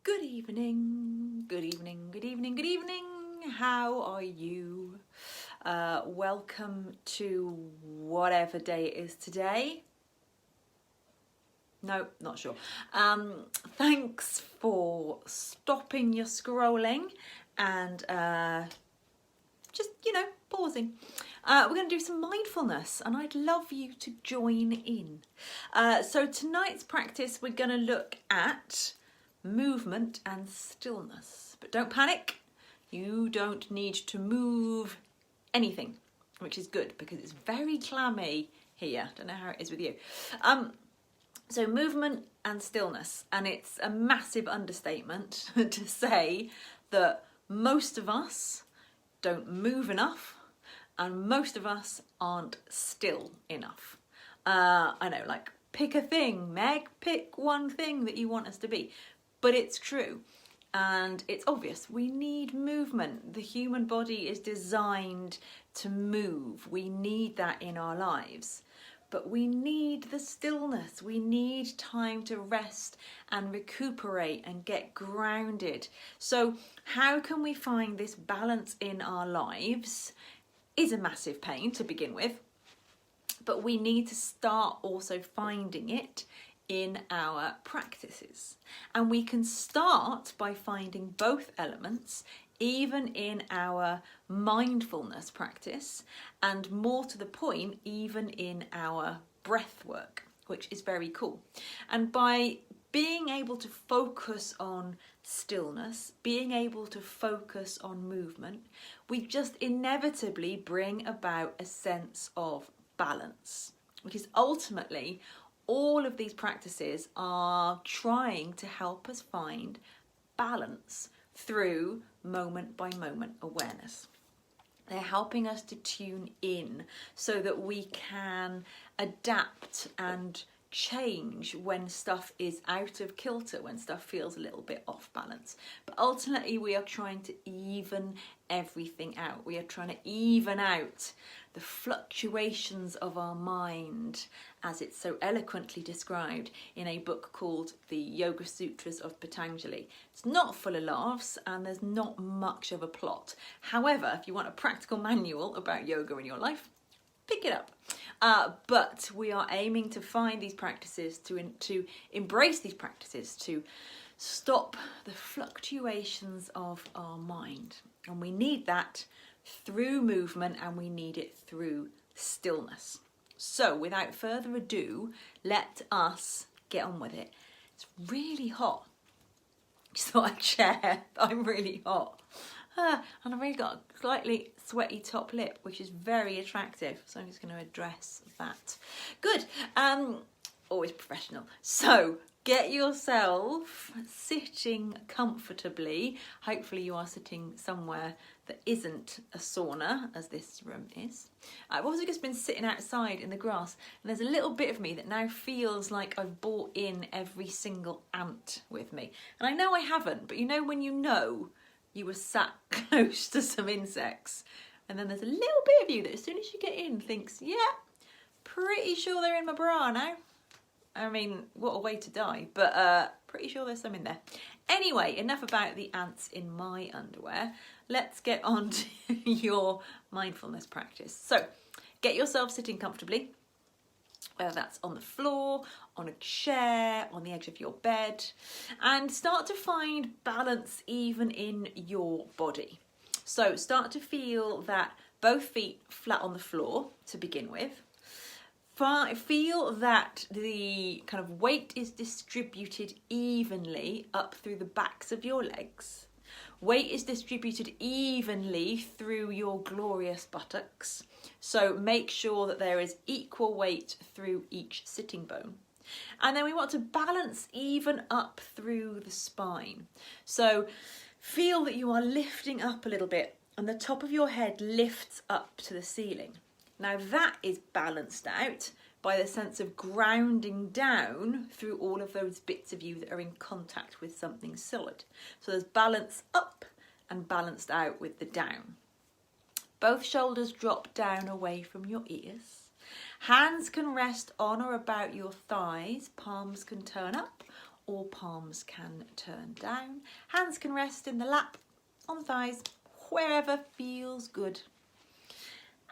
Good evening, good evening, good evening, good evening. How are you? Welcome to whatever day it is today. No, not sure. Thanks for stopping your scrolling and just, pausing. We're going to do some mindfulness and I'd love you to join in. So tonight's practice, we're going to look at movement and stillness. But don't panic. You don't need to move anything, which is good because it's very clammy here. Don't know how it is with you. So movement and stillness, and it's a massive understatement to say that most of us don't move enough and most of us aren't still enough. I know, like, pick a thing, Meg, pick one thing that you want us to be. But it's true and it's obvious. We need movement. The human body is designed to move. We need that in our lives. But we need the stillness. We need time to rest and recuperate and get grounded. So how can we find this balance in our lives? Is a massive pain to begin with. But we need to start also finding it in our practices. And we can start by finding both elements even in our mindfulness practice, and more to the point, even in our breath work, which is very cool. And by being able to focus on stillness, being able to focus on movement, we just inevitably bring about a sense of balance, which is ultimately all of these practices are trying to help us find balance through moment by moment awareness. They're helping us to tune in so that we can adapt and change when stuff is out of kilter, when stuff feels a little bit off balance. But ultimately we are trying to even everything out. We are trying to even out the fluctuations of our mind, as it's so eloquently described in a book called The Yoga Sutras of Patanjali. It's not full of laughs and there's not much of a plot. However, if you want a practical manual about yoga in your life, pick it up. But we are aiming to find these practices, to embrace these practices, to stop the fluctuations of our mind. And we need that through movement and we need it through stillness. So without further ado, let us get on with it. It's really hot. Just thought I'd share. I'm really hot. And I've really got a slightly sweaty top lip, which is very attractive. So I'm just going to address that. Good. Always professional. So get yourself sitting comfortably. Hopefully you are sitting somewhere that isn't a sauna, as this room is. I've also just been sitting outside in the grass, and there's a little bit of me that now feels like I've brought in every single ant with me. And I know I haven't, but you know you were sat close to some insects, and then there's a little bit of you that as soon as you get in thinks, yeah, pretty sure they're in my bra now. I mean, what a way to die, but pretty sure there's some in there. Anyway, enough about the ants in my underwear. Let's get on to your mindfulness practice. So get yourself sitting comfortably, whether that's on the floor, on a chair, on the edge of your bed, and start to find balance even in your body. So start to feel that both feet flat on the floor to begin with. Feel that the kind of weight is distributed evenly up through the backs of your legs. Weight is distributed evenly through your glorious buttocks. So make sure that there is equal weight through each sitting bone. And then we want to balance even up through the spine. So feel that you are lifting up a little bit and the top of your head lifts up to the ceiling. Now that is balanced out by the sense of grounding down through all of those bits of you that are in contact with something solid. So there's balance up and balanced out with the down. Both shoulders drop down away from your ears. Hands can rest on or about your thighs, palms can turn up, or palms can turn down. Hands can rest in the lap, on the thighs, wherever feels good.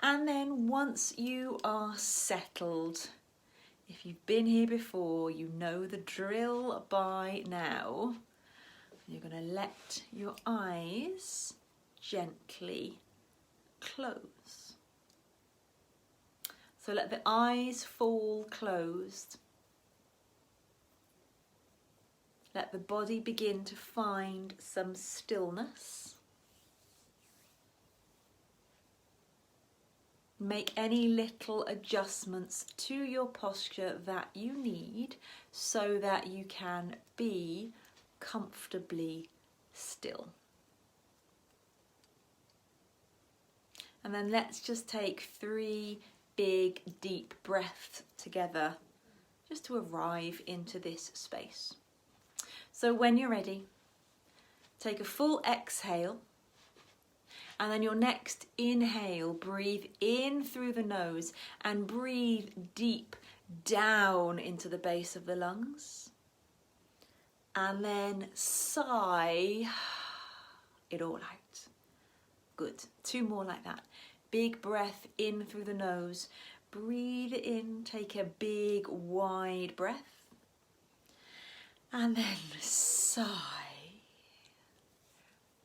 And then once you are settled, if you've been here before, you know the drill by now. You're going to let your eyes gently close. So let the eyes fall closed. Let the body begin to find some stillness. Make any little adjustments to your posture that you need so that you can be comfortably still. And then let's just take 3 big deep breaths together just to arrive into this space. So when you're ready, take a full exhale, and then your next inhale, breathe in through the nose and breathe deep down into the base of the lungs. And then sigh it all out. Good. 2 more like that. Big breath in through the nose. Breathe in, take a big wide breath. And then sigh.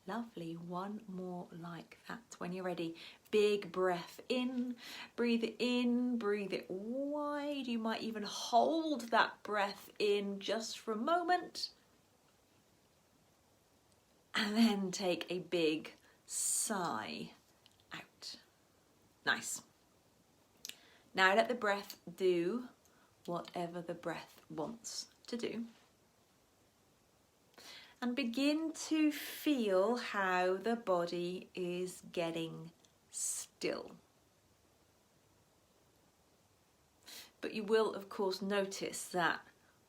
Lovely. 1 more like that. When you're ready, big breath in, breathe it wide. You might even hold that breath in just for a moment. And then take a big sigh out. Nice. Now let the breath do whatever the breath wants to do. And begin to feel how the body is getting still. But you will, of course, notice that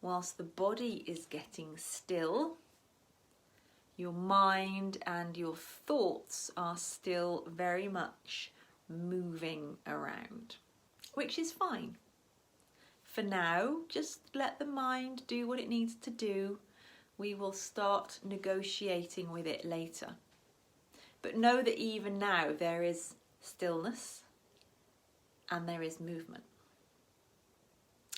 whilst the body is getting still, your mind and your thoughts are still very much moving around, which is fine. For now, just let the mind do what it needs to do. We will start negotiating with it later. But know that even now there is stillness and there is movement.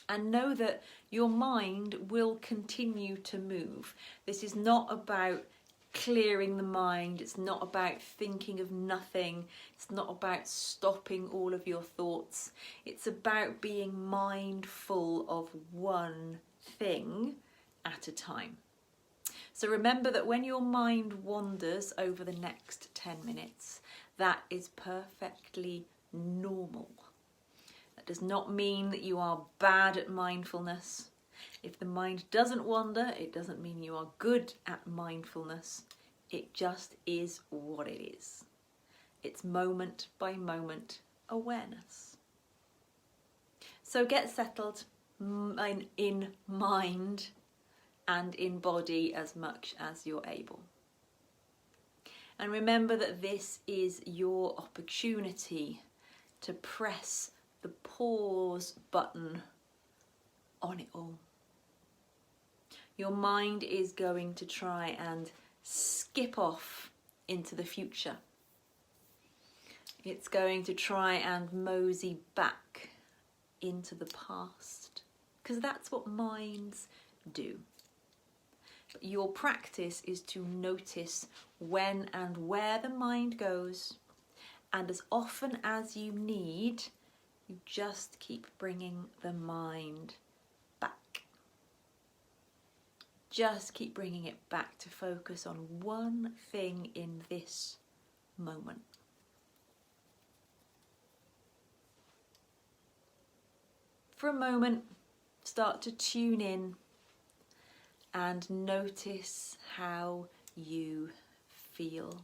And know that your mind will continue to move. This is not about clearing the mind. It's not about thinking of nothing. It's not about stopping all of your thoughts. It's about being mindful of one thing at a time. So remember that when your mind wanders over the next 10 minutes, that is perfectly normal. That does not mean that you are bad at mindfulness. If the mind doesn't wander, it doesn't mean you are good at mindfulness. It just is what it is. It's moment by moment awareness. So get settled in mind and in body as much as you're able. And remember that this is your opportunity to press the pause button on it all. Your mind is going to try and skip off into the future. It's going to try and mosey back into the past, because that's what minds do. Your practice is to notice when and where the mind goes, and as often as you need, you just keep bringing the mind back. Just keep bringing it back to focus on one thing in this moment. For a moment, start to tune in and notice how you feel.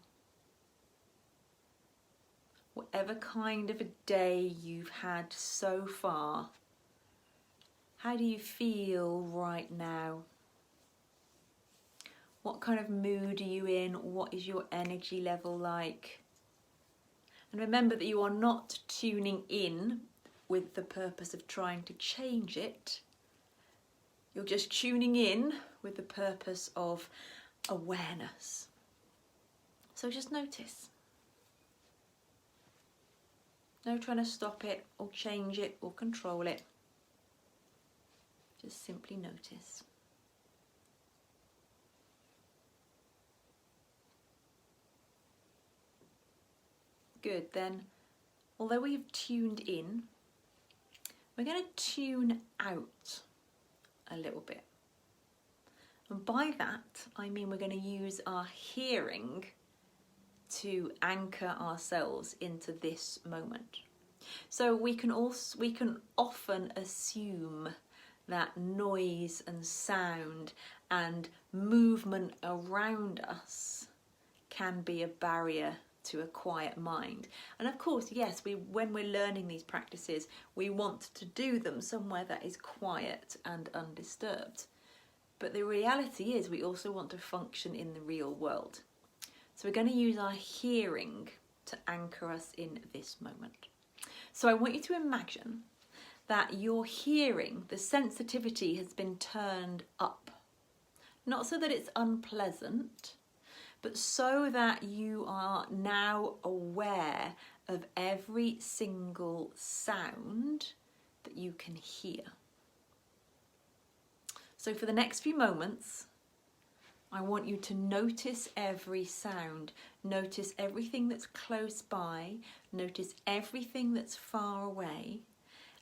Whatever kind of a day you've had so far, how do you feel right now? What kind of mood are you in? What is your energy level like? And remember that you are not tuning in with the purpose of trying to change it. You're just tuning in with the purpose of awareness. So just notice. No trying to stop it or change it or control it. Just simply notice. Good, then, although we've tuned in, we're going to tune out a little bit. And by that, I mean we're going to use our hearing to anchor ourselves into this moment. So we can often assume that noise and sound and movement around us can be a barrier to a quiet mind. And of course, yes, when we're learning these practices, we want to do them somewhere that is quiet and undisturbed. But the reality is we also want to function in the real world. So we're going to use our hearing to anchor us in this moment. So I want you to imagine that your hearing, the sensitivity has been turned up. Not so that it's unpleasant, but so that you are now aware of every single sound that you can hear. So for the next few moments, I want you to notice every sound. Notice everything that's close by. Notice everything that's far away.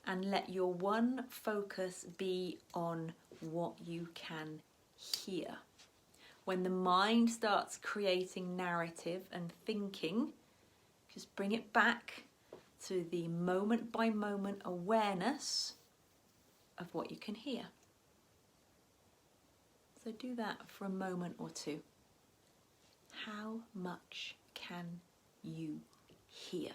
And let your one focus be on what you can hear. When the mind starts creating narrative and thinking, just bring it back to the moment by moment awareness of what you can hear. So do that for a moment or two. How much can you hear?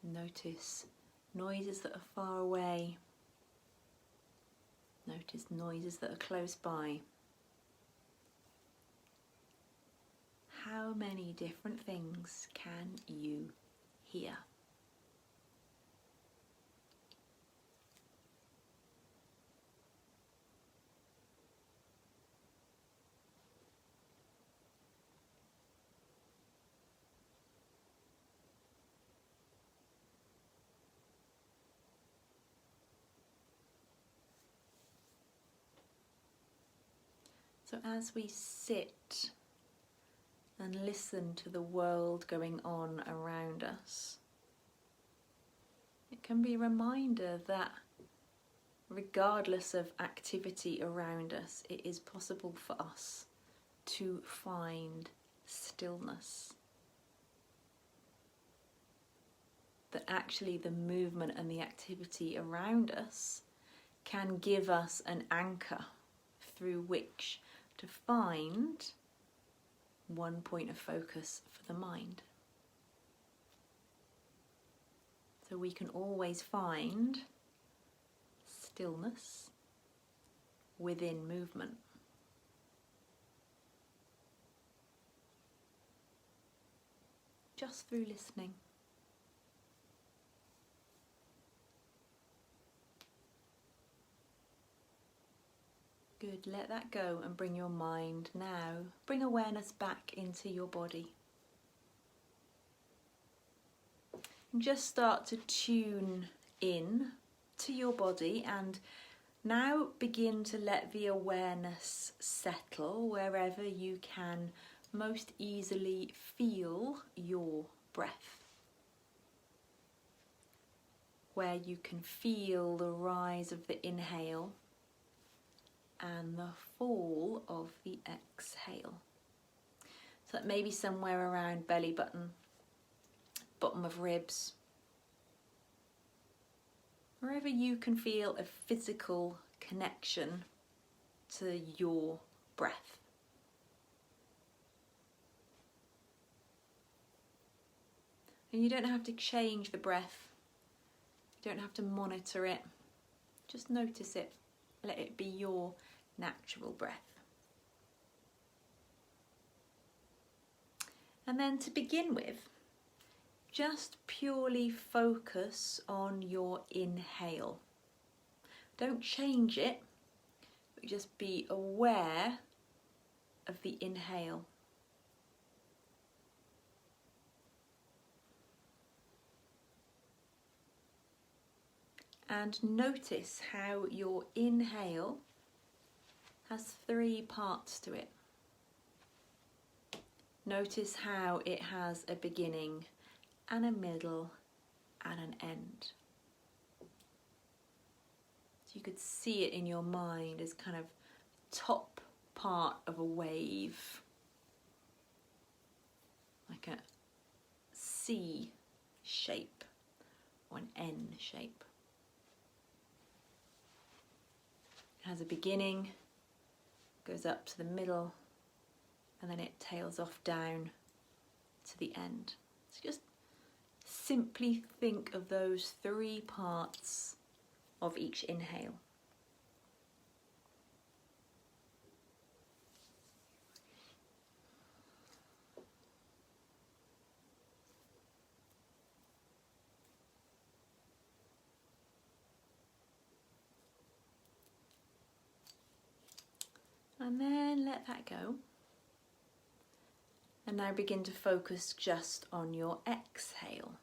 Notice noises that are far away. Notice noises that are close by. How many different things can you hear? So as we sit and listen to the world going on around us, it can be a reminder that regardless of activity around us, it is possible for us to find stillness. That actually the movement and the activity around us can give us an anchor through which to find one point of focus for the mind. So we can always find stillness within movement. Just through listening. Good, let that go and bring your mind now. Bring awareness back into your body. And just start to tune in to your body and now begin to let the awareness settle wherever you can most easily feel your breath. Where you can feel the rise of the inhale and the fall of the exhale. So that may be somewhere around belly button, bottom of ribs, wherever you can feel a physical connection to your breath. And you don't have to change the breath. You don't have to monitor it. Just notice it. Let it be your natural breath. And then to begin with, just purely focus on your inhale. Don't change it, but just be aware of the inhale. And notice how your inhale has 3 parts to it. Notice how it has a beginning and a middle and an end. So you could see it in your mind as kind of top part of a wave, like a C shape or an N shape. It has a beginning, goes up to the middle, and then it tails off down to the end. So just simply think of those 3 parts of each inhale. And then let that go. And now begin to focus just on your exhale.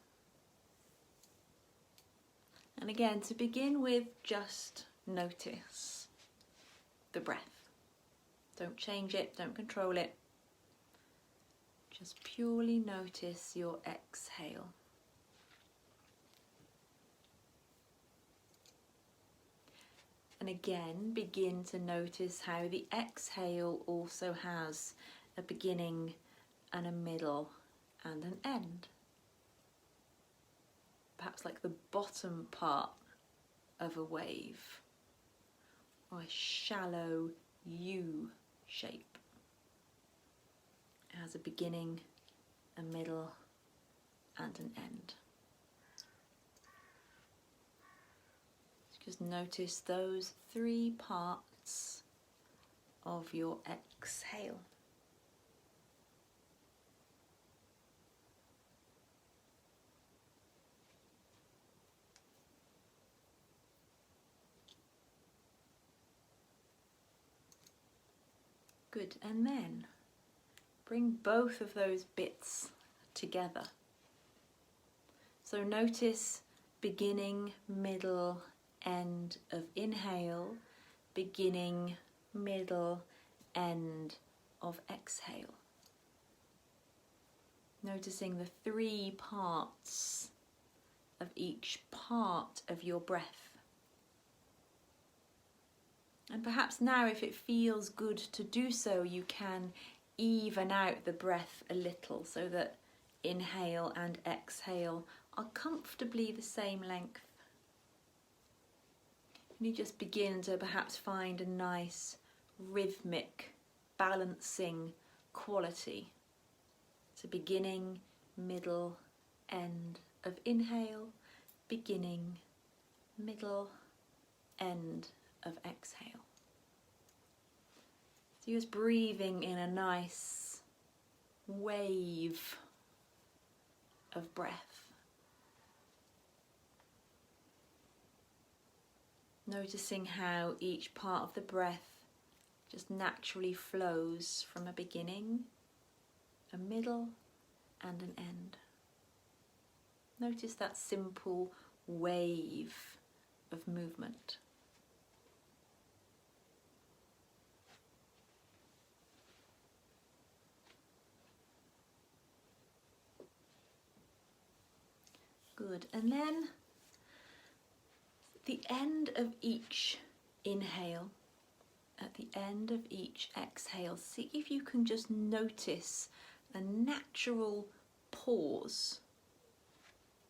And again, to begin with, just notice the breath. Don't change it, don't control it. Just purely notice your exhale. And again, begin to notice how the exhale also has a beginning and a middle and an end. Perhaps like the bottom part of a wave, or a shallow U shape. It has a beginning, a middle and an end. Just notice those 3 parts of your exhale. Good, and then bring both of those bits together. So notice beginning, middle, end of inhale, beginning, middle, end of exhale. Noticing the 3 parts of each part of your breath. And perhaps now, if it feels good to do so, you can even out the breath a little so that inhale and exhale are comfortably the same length. And you just begin to perhaps find a nice rhythmic, balancing quality. So beginning, middle, end of inhale, beginning, middle, end of exhale. So you're just breathing in a nice wave of breath. Noticing how each part of the breath just naturally flows from a beginning, a middle and an end. Notice that simple wave of movement. Good, and then at the end of each inhale, at the end of each exhale, see if you can just notice a natural pause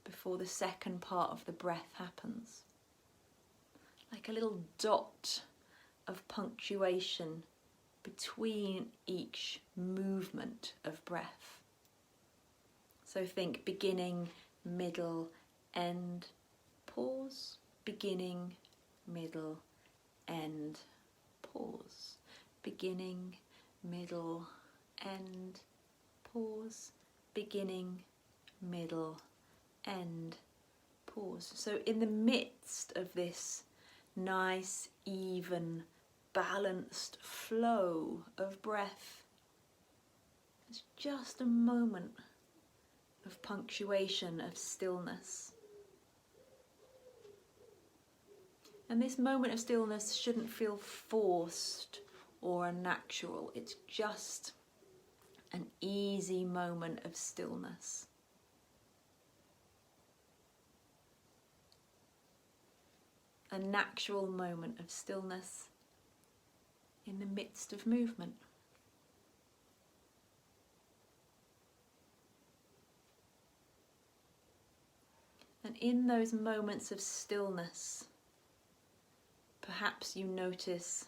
before the second part of the breath happens. Like a little dot of punctuation between each movement of breath. So think beginning, middle, end, pause, beginning, middle, end, pause, beginning, middle, end, pause, beginning, middle, end, pause. So in the midst of this nice, even, balanced flow of breath, there's just a moment of punctuation, of stillness. And this moment of stillness shouldn't feel forced or unnatural. It's just an easy moment of stillness. A natural moment of stillness in the midst of movement. And in those moments of stillness, perhaps you notice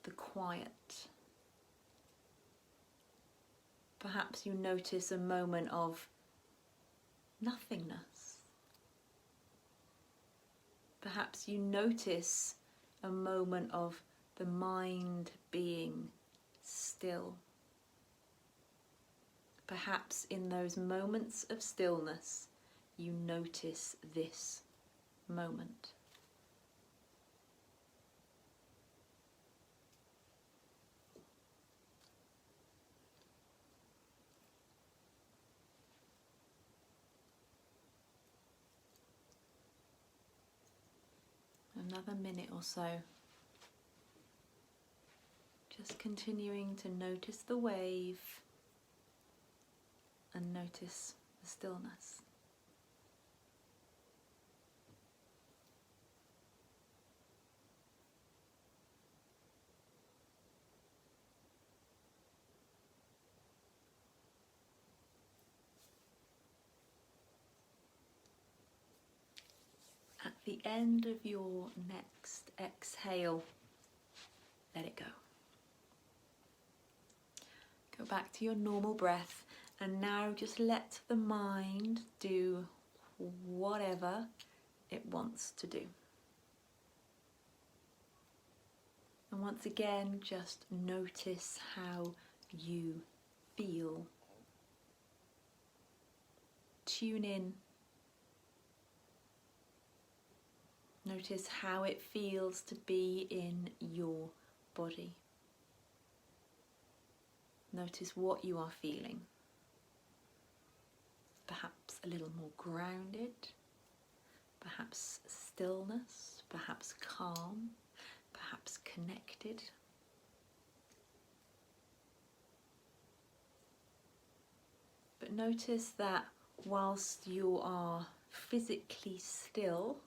the quiet. Perhaps you notice a moment of nothingness. Perhaps you notice a moment of the mind being still. Perhaps in those moments of stillness, you notice this moment. Another minute or so. Just continuing to notice the wave and notice the stillness. At the end of your next exhale, let it go. Go back to your normal breath, and now just let the mind do whatever it wants to do. And once again, just notice how you feel. Tune in. Notice how it feels to be in your body. Notice what you are feeling. Perhaps a little more grounded, perhaps stillness, perhaps calm, perhaps connected. But notice that whilst you are physically still,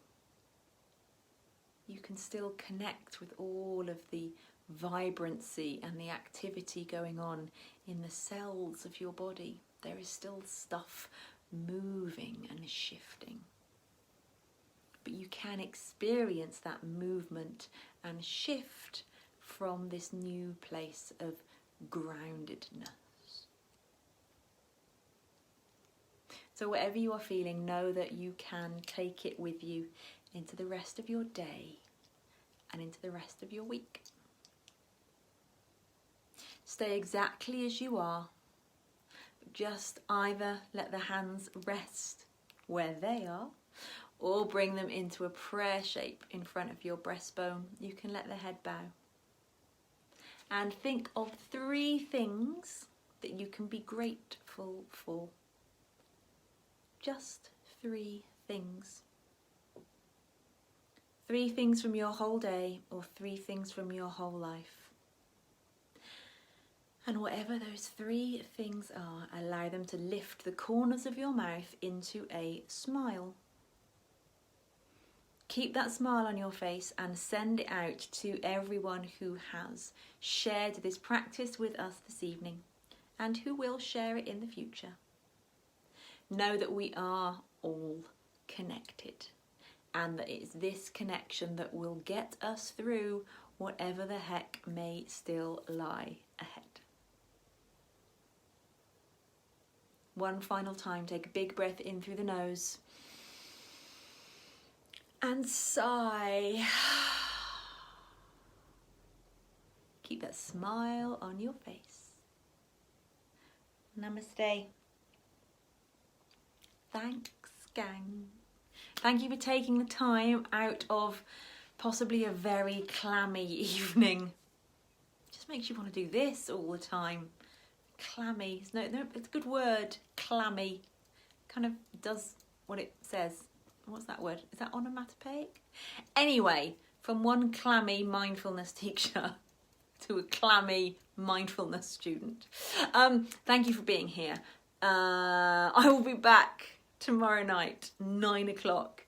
you can still connect with all of the vibrancy and the activity going on in the cells of your body. There is still stuff moving and shifting. But you can experience that movement and shift from this new place of groundedness. So whatever you are feeling, know that you can take it with you into the rest of your day and into the rest of your week. Stay exactly as you are. Just either let the hands rest where they are, or bring them into a prayer shape in front of your breastbone. You can let the head bow. And think of 3 things that you can be grateful for. Just 3 things. 3 things from your whole day, or 3 things from your whole life. And whatever those 3 things are, allow them to lift the corners of your mouth into a smile. Keep that smile on your face and send it out to everyone who has shared this practice with us this evening and who will share it in the future. Know that we are all connected, and that it's this connection that will get us through whatever the heck may still lie ahead. One final time, take a big breath in through the nose and sigh. Keep that smile on your face. Namaste. Thanks, gang. Thank you for taking the time out of possibly a very clammy evening. Just makes you want to do this all the time. Clammy. No, it's a good word. Clammy. Kind of does what it says. What's that word? Is that onomatopoeic? Anyway, from one clammy mindfulness teacher to a clammy mindfulness student. Thank you for being here. I will be back tomorrow night, 9 o'clock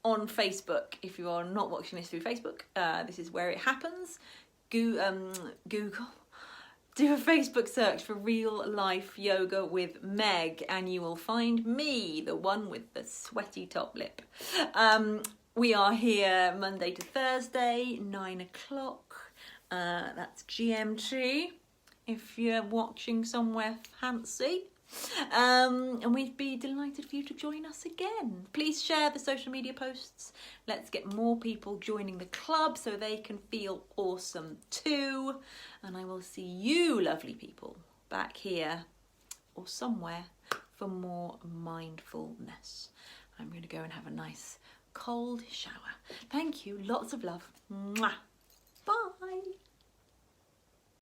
on Facebook. If you are not watching this through Facebook, this is where it happens. Google. Do a Facebook search for Real Life Yoga with Meg and you will find me, the one with the sweaty top lip. We are here Monday to Thursday, 9 o'clock. That's GMT if you're watching somewhere fancy. And we'd be delighted for you to join us again. Please share the social media posts. Let's get more people joining the club so they can feel awesome too. And I will see you lovely people back here or somewhere for more mindfulness. I'm going to go and have a nice cold shower. Thank you. Lots of love. Mwah. Bye.